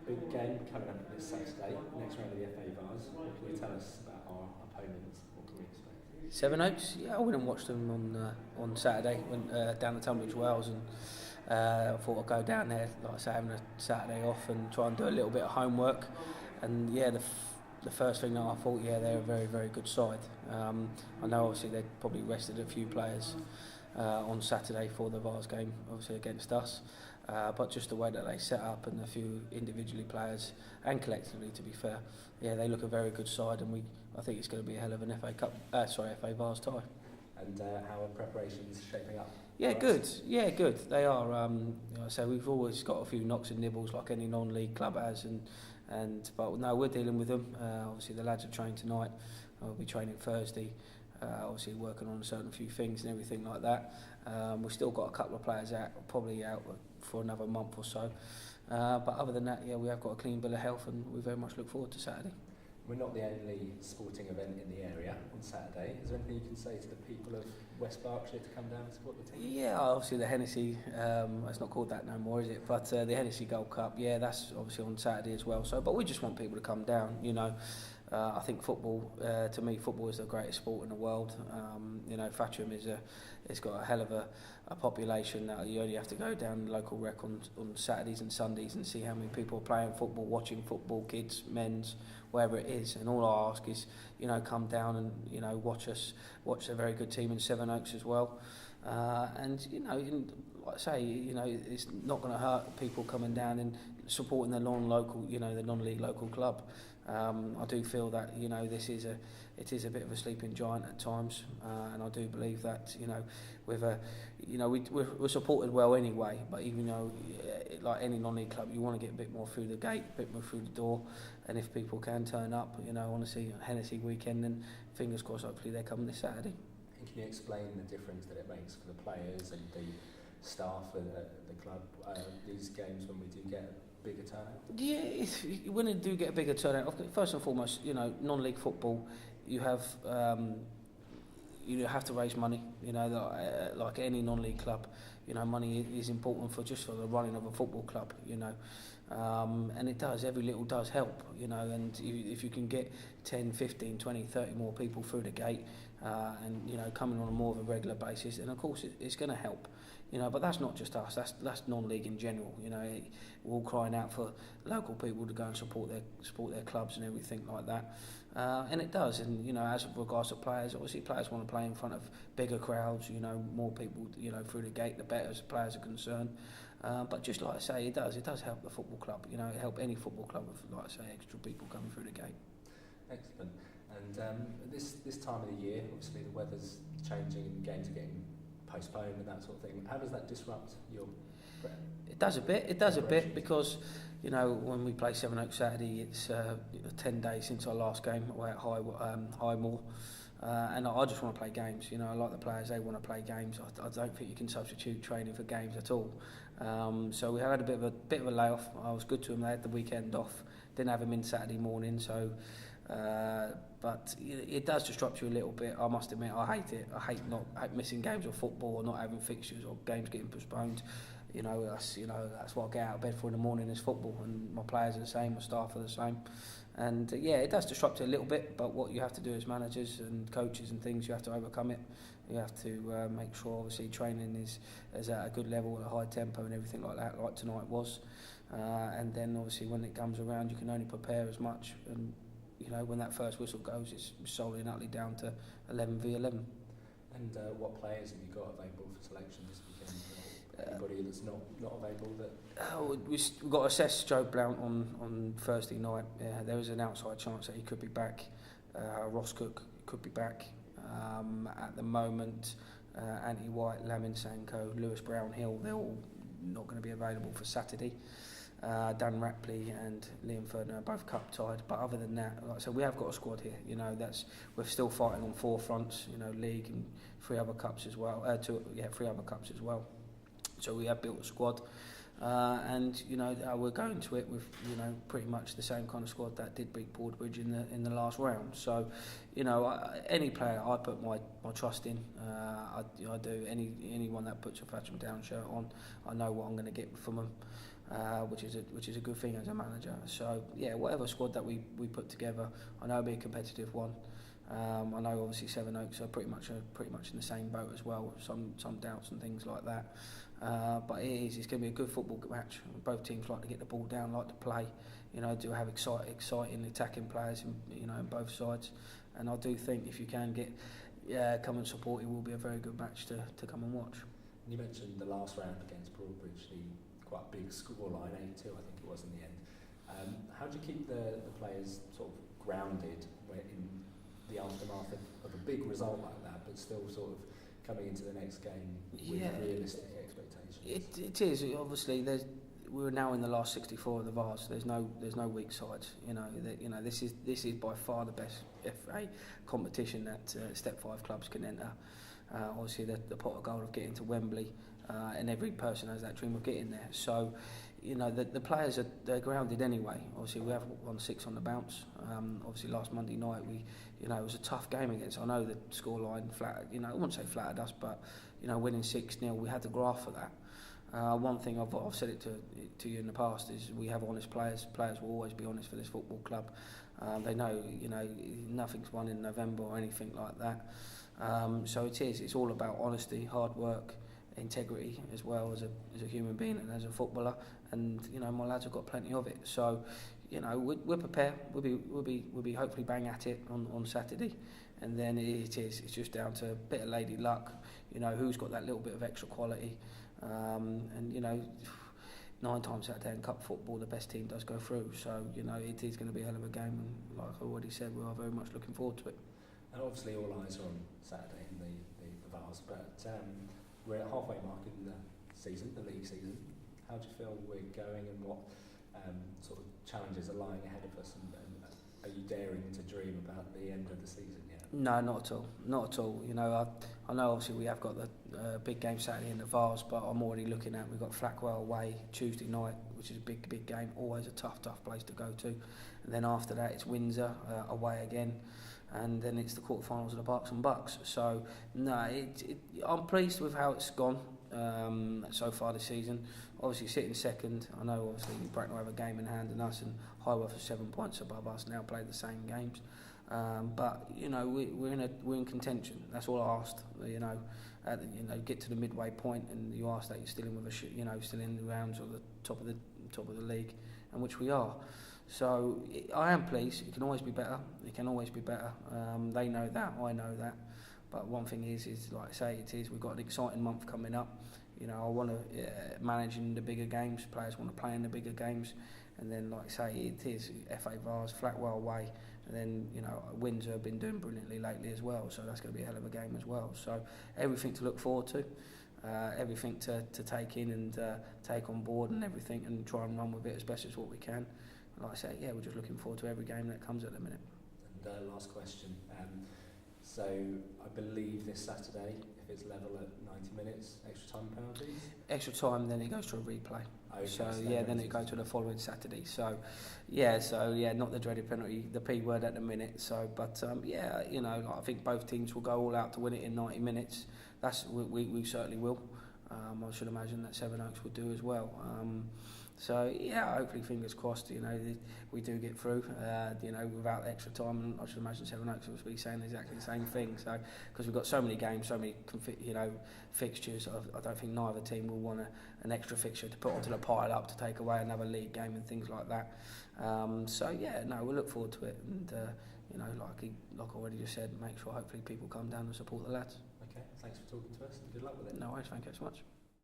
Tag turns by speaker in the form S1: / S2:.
S1: Big game coming up this Saturday, next round of the FA Vase. What can you tell us about our opponents? What can we expect?
S2: Sevenoaks, yeah, I went and watched them on Saturday. Went down to Tunbridge Wells, and I thought I'd go down there, like I say, having a Saturday off and try and do a little bit of homework. And yeah, the first thing that I thought, yeah, they're a very, very good side. I know obviously they probably rested a few players on Saturday for the Vase game, obviously against us. But just the way that they set up and a few individually players and collectively, to be fair, yeah, they look a very good side, and I think it's going to be a hell of an FA Vase tie.
S1: And how are preparations shaping up?
S2: Yeah, good. Yeah, good. They are. Like I say, we've always got a few knocks and nibbles like any non-league club has, but no, we're dealing with them. Obviously, the lads have trained tonight. We'll be training Thursday. Obviously, working on a certain few things and everything like that. We've still got a couple of players out, probably out for another month or so. But other than that, yeah, we have got a clean bill of health, and we very much look forward to Saturday.
S1: We're not the only sporting event in the area on Saturday. Is there anything you can say to the people of West Berkshire to come down and support the team?
S2: Yeah, obviously the Hennessy, it's not called that no more, is it? But the Hennessy Gold Cup, yeah, that's obviously on Saturday as well. So, but we just want people to come down, you know. I think football, to me, football is the greatest sport in the world. You know, Thatcham it's got a hell of a population. You only have to go down the local rec on Saturdays and Sundays and see how many people are playing football, watching football, kids, men's, wherever it is. And all I ask is, you know, come down and, you know, watch a very good team in Sevenoaks as well. And, you know, like I say, you know, it's not going to hurt people coming down and supporting the non-local, you know, the non-league local club. I do feel that, you know, it is a bit of a sleeping giant at times, and I do believe that, you know, we're supported well anyway. But even though, like any non-league club, you want to get a bit more through the gate, a bit more through the door, and if people can turn up, you know, want to see Hennessy weekend, then fingers crossed, hopefully they come this Saturday.
S1: And can you explain the difference that it makes for the players and the staff at the club? These games when we do get bigger turnout?
S2: Yeah, when they do get a bigger turnout, first and foremost, you know, non-league football, you have to raise money. You know, like any non-league club, you know, money is important for the running of a football club. You know, and it does. Every little does help. You know, and if you can get 10, 15, 20, 30 more people through the gate, and you know, coming on a more of a regular basis, then of course it's going to help. You know, but that's not just us. That's non-league in general. You know, we're all crying out for local people to go and support their clubs and everything like that. And it does. And you know, as regards to players, obviously players want to play in front of bigger crowds. You know, more people. You know, through the gate, the better as players are concerned. But just like I say, it does help the football club. You know, it helps any football club with, like I say, extra people coming through the gate.
S1: Excellent. And this time of the year, obviously the weather's changing and games are getting postponed and that sort of thing. How does that disrupt your prep?
S2: It does a bit because, you know, when we play Sevenoaks Saturday, it's 10 days since our last game away at Highmoor. And I just want to play games. You know, I like the players, they want to play games. I don't think you can substitute training for games at all. So we had a bit of a layoff. I was good to them. They had the weekend off. Didn't have them in Saturday morning, so but it does disrupt you a little bit. I must admit, I hate it. I hate missing games of football or not having fixtures or games getting postponed. You know, that's what I get out of bed for in the morning is football, and my players are the same, my staff are the same. And yeah, it does disrupt it a little bit, but what you have to do as managers and coaches and things, you have to overcome it. You have to make sure, obviously, training is at a good level, at a high tempo and everything like that, like tonight was. And then, obviously, when it comes around, you can only prepare as much. And, you know, when that first whistle goes, it's solely and utterly down to 11v11.
S1: And what players have you got available for selection this weekend? Anybody that's not available?
S2: We've got to assess Joe Blount on Thursday night. Yeah, there is an outside chance that he could be back. Ross Cook could be back. At the moment, Anthony White, Lamin Sanko, Lewis Brownhill, they're all not going to be available for Saturday. Dan Rapley and Liam Ferdinand are both cup tied, but other than that, like I said, we have got a squad here. You know, we're still fighting on 4 fronts. You know, league and 3 other cups as well. 3 other cups as well. So we have built a squad, and you know we're going to it with, you know, pretty much the same kind of squad that did beat Broadbridge in the last round. So, you know, any player I put my trust in, I do. Anyone that puts a Thatcham Town shirt on, I know what I'm going to get from them. which is a good thing as a manager. So yeah, whatever squad that we put together, I know it'll be a competitive one. I know obviously Sevenoaks are pretty much in the same boat as well. Some doubts and things like that. But it's going to be a good football match. Both teams like to get the ball down, like to play. Do have exciting attacking players, in both sides. And I do think if you can come and support, it will be a very good match to come and watch.
S1: You mentioned the last round against Broadbridge, the quite big scoreline, 8-2 I think it was in the end. How do you keep the players sort of grounded in the aftermath of a big result like that, but still sort of coming into the next game with realistic expectations?
S2: It is. Obviously, we're now in the last 64 of the Vase. There's no weak sides. This is by far the best FA competition that Step 5 clubs can enter. Obviously, the pot of gold of getting to Wembley, and every person has that dream of getting there. So, the players they're grounded anyway. Obviously, we have won 6 on the bounce. Obviously, last Monday night it was a tough game against. I know the scoreline flattered. I wouldn't say flattered us, but winning 6-0, we had to graft for that. One thing I've said it to you in the past is we have honest players. Players will always be honest for this football club. They know nothing's won in November or anything like that. So it's all about honesty, hard work, integrity as well as a human being and as a footballer. And my lads have got plenty of it. So we're prepared. We'll be hopefully bang at it on Saturday. And then it's just down to a bit of lady luck. Who's got that little bit of extra quality. And 9 times out of 10 cup football, the best team does go through. So it is going to be a hell of a game, and like I already said, we are very much looking forward to it.
S1: And obviously all eyes are on Saturday in the Vase, but we're at halfway mark in the season, the league season. How do you feel we're going, and what sort of challenges are lying ahead of us, and are you daring to dream about the end of the season yet?
S2: No, not at all. I know obviously we have got the big game Saturday in the Vase, but I'm already looking at, we've got Flackwell away Tuesday night, which is a big game, always a tough place to go to. And then after that it's Windsor away again, and then it's the quarterfinals of the Berks and Bucks. So no, I'm pleased with how it's gone so far this season. Obviously sitting second, I know obviously Bracknell have a game in hand than us, and Highworth are 7 points above us, now play the same games. But we're in contention. That's all I asked. Get to the midway point, and you ask that you're still in with still in the rounds or the top of the league, and which we are. So I am pleased. It can always be better. They know that. I know that. But one thing is like I say, we've got an exciting month coming up. I want to manage in the bigger games. Players want to play in the bigger games, and then like I say, it is FA Vase, Flackwell away. And then, Windsor have been doing brilliantly lately as well, so that's going to be a hell of a game as well. So everything to look forward to, everything to take in and take on board and everything, and try and run with it as best as what we can. And like I say, we're just looking forward to every game that comes at the minute.
S1: And last question. So I believe this Saturday, if it's level at 90 minutes, extra time penalties?
S2: Extra time, then it goes to a replay.
S1: Okay,
S2: so then it goes to the following Saturday. So not the dreaded penalty, the P word at the minute. So, but I think both teams will go all out to win it in 90 minutes. We certainly will. I should imagine that Sevenoaks would do as well. Hopefully fingers crossed, we do get through, without extra time, and I should imagine Sevenoaks will be saying exactly the same thing. So, because we've got so many games, so many, fixtures, I don't think neither team will want an extra fixture to put onto the pile up to take away another league game and things like that. We'll look forward to it, and like I already just said, make sure hopefully people come down and support the lads.
S1: Okay, thanks for talking to us, and good luck with it.
S2: No worries, thank you so much.